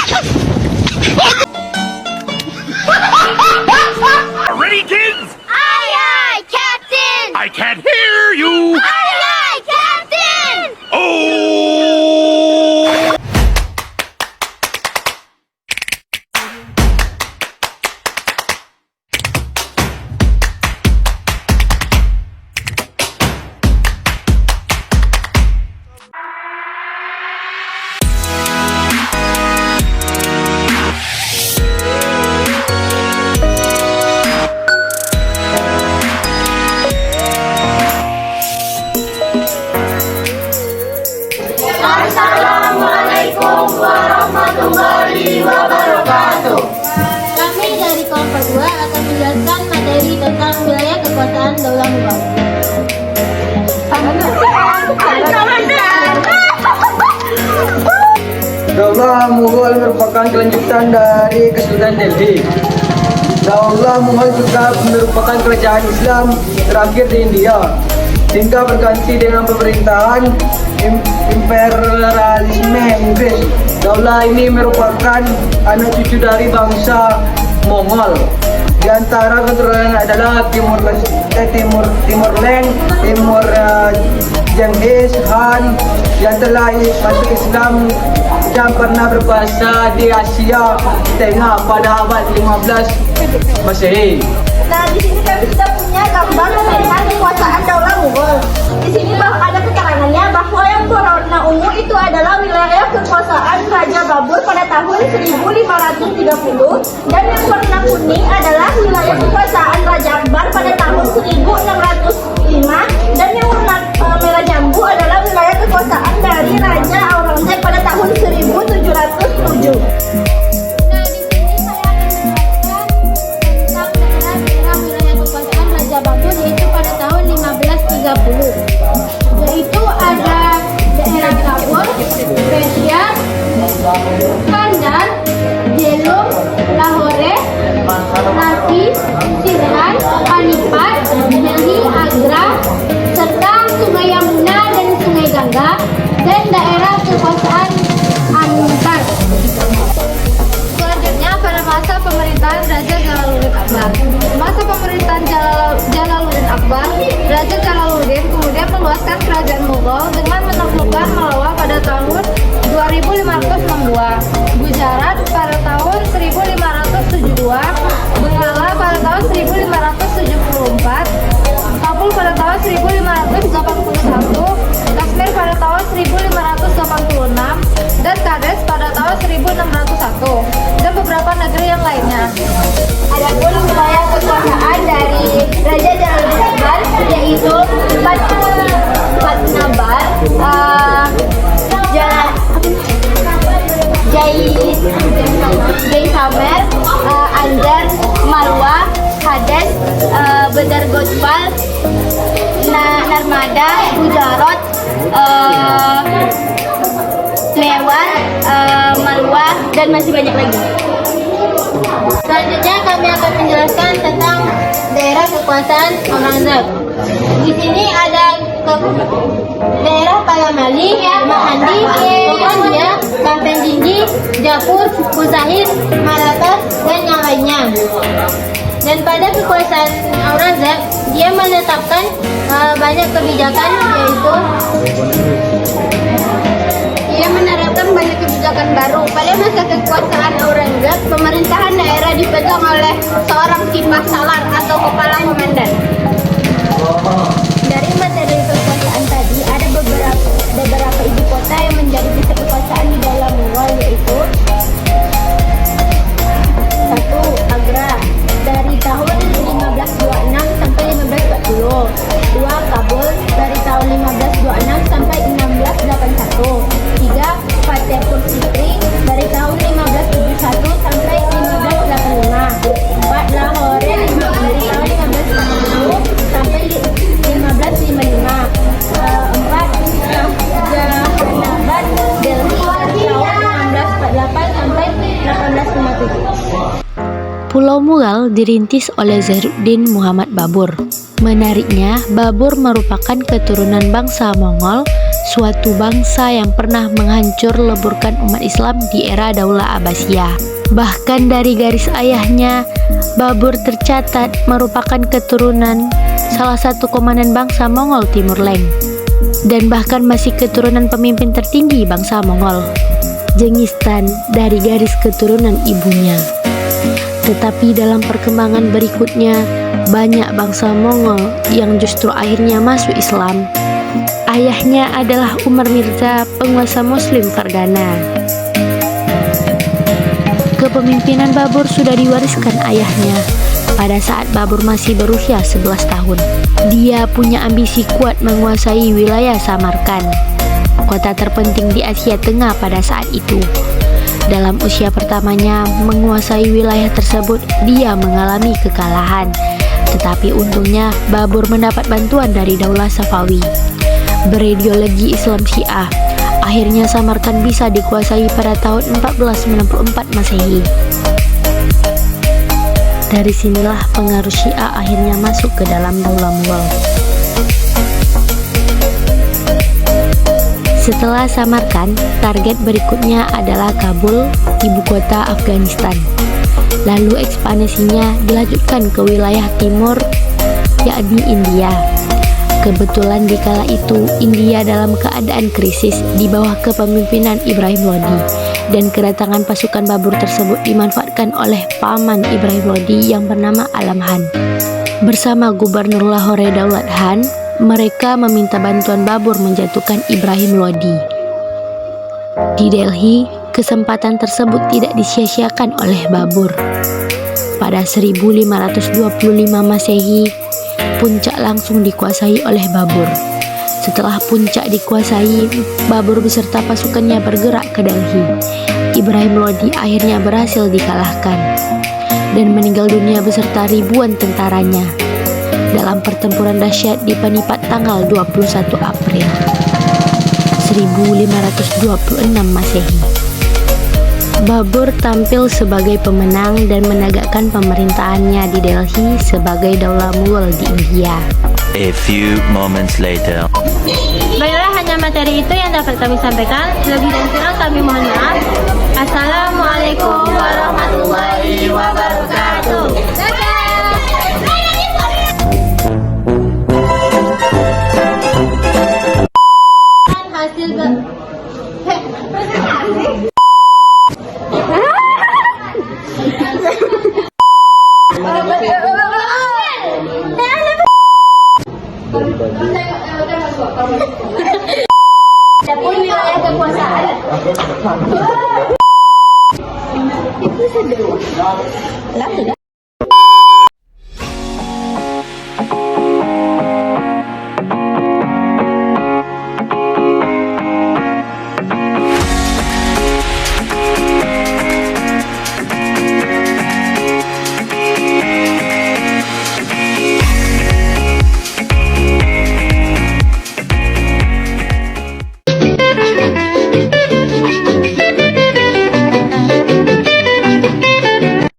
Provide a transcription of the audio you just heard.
Ready, kids? Aye, aye, Captain! I can't hear you. Aye, aye, Captain! Oh! Assalamualaikum warahmatullahi wabarakatuh. Kami dari kelompok 2 akan menjelaskan materi tentang wilayah kekuasaan Daulah Mughal. Daulah Mughal merupakan kelanjutan dari Kesultanan Delhi. Daulah Mughal juga merupakan kerajaan Islam terakhir di India, hingga berganti dengan pemerintahan imperialisme Inggris. Daulah ini merupakan anak cucu dari bangsa Mongol. Di antara keturunan adalah Timurlen, Genghis Khan yang telah masuk Islam dan pernah berkuasa di Asia Tengah pada abad 15 Masehi. Nah, di sini kami sudah punya gambar tentang kekuasaan Daulah Mughal. Di sini ada keterangannya bahwa yang berwarna ungu itu adalah wilayah kekuasaan Raja Babur pada tahun 1530 dan yang warna kuning adalah wilayah kekuasaan Raja Akbar pada tahun 1605 dan yang warna merah jambu adalah wilayah kekuasaan dari Raja Aurangzeb pada tahun 1707. Nah, di sini saya akan menjelaskan tentang daerah wilayah kekuasaan Raja Babur, yaitu pada tahun 1530. Yaitu ada daerah Kabul, Persia, Kandar, Jelum, Lahore, Ranchi, Sirhan, Panipat, Delhi, Agra, serta Sungai Yamuna dan Sungai Gangga, dan daerah kekuasaan Anbar. Selanjutnya pada masa pemerintahan Raja Jalaluddin Akbar. Masa pemerintahan Jalaluddin Akbar, Raja Jalaluddin kemudian meluaskan kerajaan Mughal dengan menaklukkan Malwa pada tahun 2562, Gujarat pada tahun 1572, Bengala pada tahun 1574, Kabul pada tahun 1581, Kashmir pada tahun 1586, dan Kades pada tahun 1601, dan beberapa negeri yang lainnya. Adapun wilayah kekuasaan dari Raja Jalaluddin Akbar yaitu Fatnabar, Jaisalmer, Anjar, Malwa, Kades, Bedar Gojpal, Narmada, Gujarat, Mewar, Malwa, dan masih banyak lagi. Selanjutnya kami akan menjelaskan tentang daerah kekuasaan Aurangzeb. Di sini ada daerah Palamali, Mahandi, Pokandia, Kampen Jinji, Japur, Musahir, Marathas, dan yang lainnya. Dan pada kekuasaan Aurangzeb, dia menetapkan banyak kebijakan, yaitu ia menerapkan banyak kebijakan baru. Pada masa kekuasaan Aurangzeb, pemerintahan daerah dipegang oleh seorang Sipah Salar atau kepala komandan. Dari materi kekuasaan tadi, ada beberapa ibu kota yang menjadi pusat kekuasaan di Daulah Mughal, yaitu 1. Agra dari tahun 1526 sampai 1540. 2. Kabul dari tahun 1526 sampai 1681. 3. Fatehpur Sikri dari tahun 1571 sampai 1585. 4. Lahore dari tahun 1540 sampai 1555. 4. Jahanabad Delhi tahun 1648 sampai 1857. Pulau Mughal dirintis oleh Zainuddin Muhammad Babur. Menariknya, Babur merupakan keturunan bangsa Mongol, suatu bangsa yang pernah menghancur leburkan umat Islam di era Daulah Abbasiyah. Bahkan dari garis ayahnya, Babur tercatat merupakan keturunan salah satu komandan bangsa Mongol Timur Leng, dan bahkan masih keturunan pemimpin tertinggi bangsa Mongol, Jengistan, dari garis keturunan ibunya. Tetapi dalam perkembangan berikutnya, banyak bangsa Mongol yang justru akhirnya masuk Islam. Ayahnya adalah Umar Mirza, penguasa Muslim Fergana. Kepemimpinan Babur sudah diwariskan ayahnya pada saat Babur masih berusia 11 tahun. Dia punya ambisi kuat menguasai wilayah Samarkand, kota terpenting di Asia Tengah pada saat itu. Dalam usia pertamanya menguasai wilayah tersebut, dia mengalami kekalahan. Tetapi untungnya Babur mendapat bantuan dari Daulah Safawi, berideologi Islam Syiah. Akhirnya Samarkand bisa dikuasai pada tahun 1494 Masehi. Dari sinilah pengaruh Syiah akhirnya masuk ke dalam Daulah Mughal. Setelah Samarkand, target berikutnya adalah Kabul, ibu kota Afghanistan. Lalu ekspansinya dilanjutkan ke wilayah timur, yakni India. Kebetulan di kala itu India dalam keadaan krisis di bawah kepemimpinan Ibrahim Lodi, dan kedatangan pasukan Babur tersebut dimanfaatkan oleh paman Ibrahim Lodi yang bernama Alam Han. Bersama Gubernur Lahore Daulat Han, mereka meminta bantuan Babur menjatuhkan Ibrahim Lodi. Di Delhi, kesempatan tersebut tidak disia-siakan oleh Babur. Pada 1525 Masehi, Puncak langsung dikuasai oleh Babur. Setelah Puncak dikuasai, Babur beserta pasukannya bergerak ke Delhi. Ibrahim Lodi akhirnya berhasil dikalahkan dan meninggal dunia beserta ribuan tentaranya dalam pertempuran dahsyat di Panipat tanggal 21 April 1526 Masehi. Babur tampil sebagai pemenang dan menegakkan pemerintahannya di Delhi sebagai Daulah Mughal di India. A few moments later. Baiklah, hanya materi itu yang dapat kami sampaikan. Lebih dan kurang kami mohon maaf. Assalamualaikum warahmatullahi wabarakatuh. Adapun wilayah kekuasaan